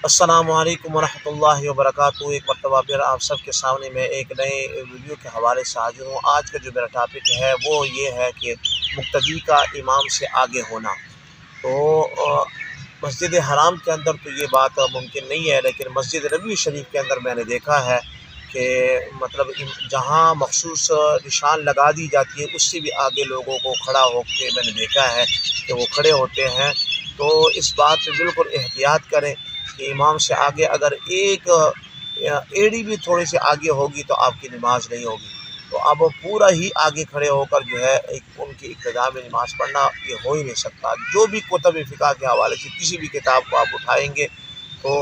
अस्सलामु अलैकुम वरहमतुल्लाहि वबरकातुहू। एक मरतबा फिर आप सब के सामने मैं एक नए वीडियो के हवाले से हाजिर हूँ। आज का जो मेरा टॉपिक है वो ये है कि मुक्तदी का इमाम से आगे होना। तो मस्जिद हराम के अंदर तो ये बात मुमकिन नहीं है, लेकिन मस्जिद नबवी शरीफ के अंदर मैंने देखा है कि मतलब जहाँ मखसूस निशान लगा दी जाती है उससे भी आगे लोगों को खड़ा होकर मैंने देखा है कि वो खड़े होते हैं। तो इस बात पे बिल्कुल एहतियात करें कि इमाम से आगे अगर एक एड़ी भी थोड़ी सी आगे होगी तो आपकी नमाज नहीं होगी। तो अब पूरा ही आगे खड़े होकर जो है एक उनकी इब्तिदा में नमाज पढ़ना ये हो ही नहीं सकता। जो भी कुतुब फ़िक़ह के हवाले से किसी भी किताब को आप उठाएंगे तो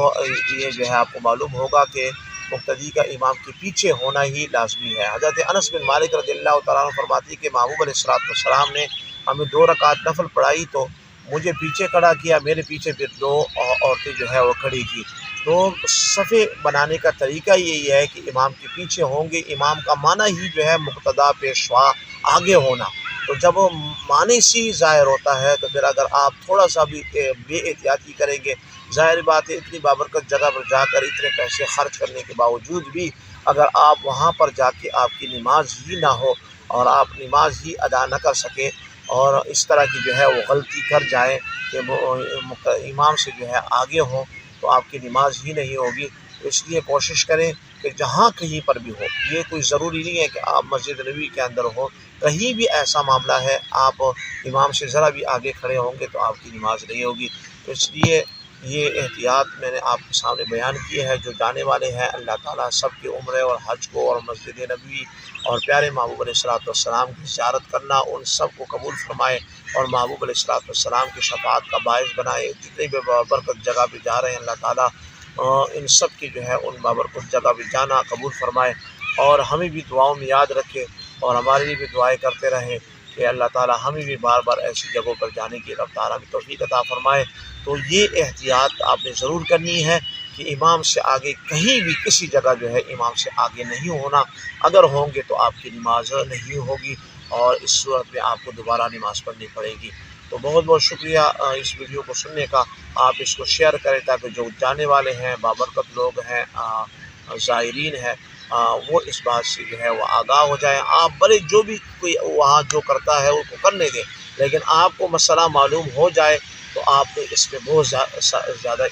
ये जो है आपको मालूम होगा कि मुक्तदी का इमाम के पीछे होना ही लाजमी है। हज़रत अनस बिन मालिक रज़ियल्लाहु तआला अन्हु फरमाती कि महबूब अलैहिस्सलाम ने हमें 2 रकात नफल पढ़ाई तो मुझे पीछे खड़ा किया, मेरे पीछे फिर 2 औरतें जो है वो खड़ी की। तो सफ़े बनाने का तरीका यही है कि इमाम के पीछे होंगे। इमाम का माना ही जो है मुक्तदा पेशवा आगे होना। तो जब माने से ज़ाहिर होता है तो फिर अगर आप थोड़ा सा भी बेएहतियाती करेंगे, ज़ाहिर बात है इतनी बाबरकत जगह पर जाकर इतने पैसे खर्च करने के बावजूद भी अगर आप वहाँ पर जाके आपकी नमाज ही ना हो और आप नमाज ही अदा न कर सकें और इस तरह की जो है वो गलती कर जाएँ कि वो इमाम से जो है आगे हों तो आपकी नमाज ही नहीं होगी। तो इसलिए कोशिश करें कि जहाँ कहीं पर भी हो, ये कोई ज़रूरी नहीं है कि आप मस्जिद नबवी के अंदर हो, कहीं भी ऐसा मामला है आप इमाम से ज़रा भी आगे खड़े होंगे तो आपकी नमाज नहीं होगी। तो इसलिए ये एहतियात मैंने आपके सामने बयान किए हैं। जो जाने वाले हैं अल्लाह ताला सब की उम्र और हज को और मस्जिद नबवी और प्यारे महबूब अलैहिस्सलाम की ज़ियारत करना उन सब को कबूल फरमाए और महबूब अलैहिस्सलाम की शफ़ाअत का बाइस बनाए। जितने भी बाबरकत जगह पे जा रहे हैं अल्लाह ताला इन सब की जो है उन बाबरकत जगह पे जाना कबूल फरमाए और हमें भी दुआओं में याद रखे और हमारे लिए भी दुआएं करते रहें कि अल्लाह ताला हमें भी बार बार ऐसी जगहों पर जाने की रब ताला हमें तौफीक अता फरमाए। तो ये एहतियात आपने ज़रूर करनी है कि इमाम से आगे कहीं भी किसी जगह जो है इमाम से आगे नहीं होना। अगर होंगे तो आपकी नमाज नहीं होगी और इस सूरत में आपको दोबारा नमाज पढ़नी पड़ेगी। तो बहुत बहुत शुक्रिया इस वीडियो को सुनने का। आप इसको शेयर करें ताकि जो जाने वाले हैं बाबरकत लोग हैं ज़ायरीन हैं वो इस बात से जो है वो आगाह हो जाए। आप भले जो भी कोई वहाँ जो करता है उसको करने दें, लेकिन आपको मसला मालूम हो जाए तो आप इसमें बहुत ज़्यादा